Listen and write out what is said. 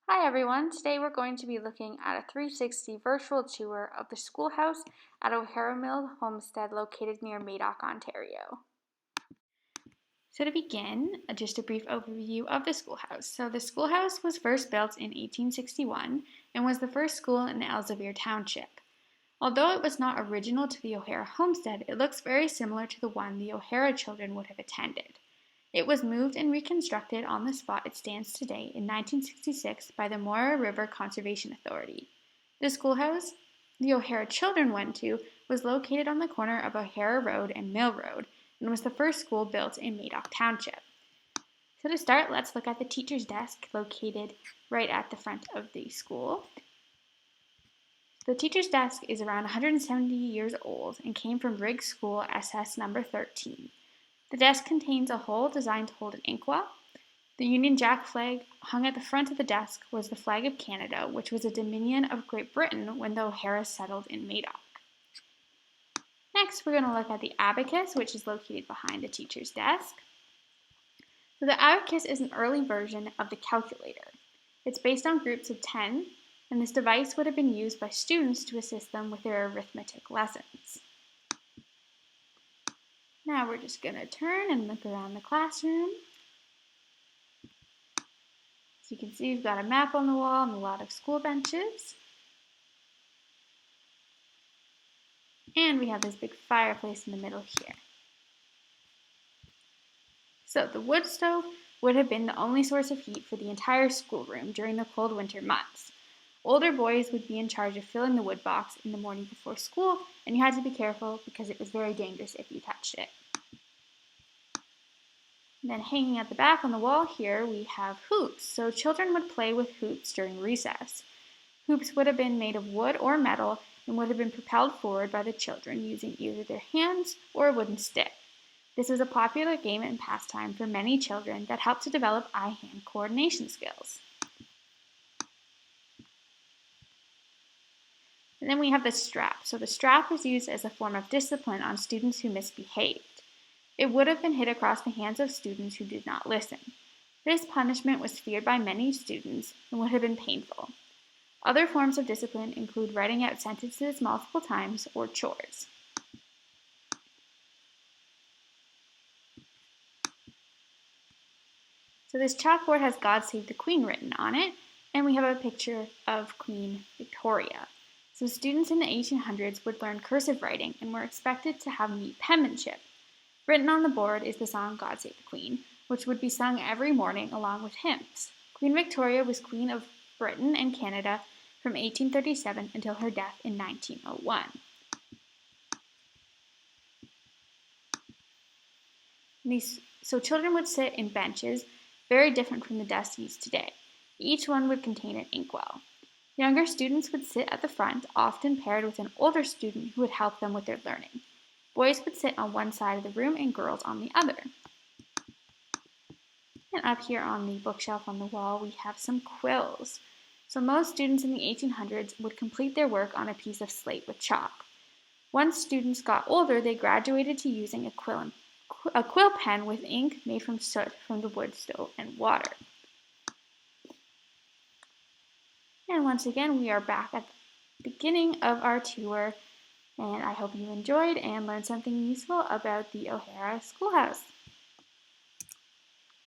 Hi everyone, today we're going to be looking at a 360 virtual tour of the Schoolhouse at O'Hara Mill Homestead located near Madoc, Ontario. So to begin, just a brief overview of the schoolhouse. So the schoolhouse was first built in 1861 and was the first school in Elsevier Township. Although it was not original to the O'Hara homestead, it looks very similar to the one the O'Hara children would have attended. It was moved and reconstructed on the spot it stands today in 1966 by the Moira River Conservation Authority. The schoolhouse the O'Hara children went to was located on the corner of O'Hara Road and Mill Road and was the first school built in Madoc Township. So to start, let's look at the teacher's desk located right at the front of the school. The teacher's desk is around 170 years old and came from Riggs School SS number 13. The desk contains a hole designed to hold an inkwell. The Union Jack flag hung at the front of the desk was the flag of Canada, which was a dominion of Great Britain when the O'Haras settled in Madoc. Next, we're going to look at the abacus, which is located behind the teacher's desk. So the abacus is an early version of the calculator. It's based on groups of 10, and this device would have been used by students to assist them with their arithmetic lessons. Now we're just going to turn and look around the classroom. So you can see we've got a map on the wall and a lot of school benches. And we have this big fireplace in the middle here. So the wood stove would have been the only source of heat for the entire schoolroom during the cold winter months. Older boys would be in charge of filling the wood box in the morning before school, and you had to be careful because it was very dangerous if you touched it. And then hanging at the back on the wall here, we have hoops. So children would play with hoops during recess. Hoops would have been made of wood or metal and would have been propelled forward by the children using either their hands or a wooden stick. This was a popular game and pastime for many children that helped to develop eye-hand coordination skills. And then we have the strap. So the strap was used as a form of discipline on students who misbehaved. It would have been hit across the hands of students who did not listen. This punishment was feared by many students and would have been painful. Other forms of discipline include writing out sentences multiple times or chores. So this chalkboard has God Save the Queen written on it, and we have a picture of Queen Victoria. So students in the 1800s would learn cursive writing and were expected to have neat penmanship. Written on the board is the song God Save the Queen, which would be sung every morning along with hymns. Queen Victoria was Queen of Britain and Canada from 1837 until her death in 1901. So children would sit in benches, very different from the desks used today. Each one would contain an inkwell. Younger students would sit at the front, often paired with an older student who would help them with their learning. Boys would sit on one side of the room and girls on the other. And up here on the bookshelf on the wall, we have some quills. So most students in the 1800s would complete their work on a piece of slate with chalk. Once students got older, they graduated to using a quill pen with ink made from soot from the wood stove and water. And once again, we are back at the beginning of our tour, and I hope you enjoyed and learned something useful about the O'Hara Schoolhouse.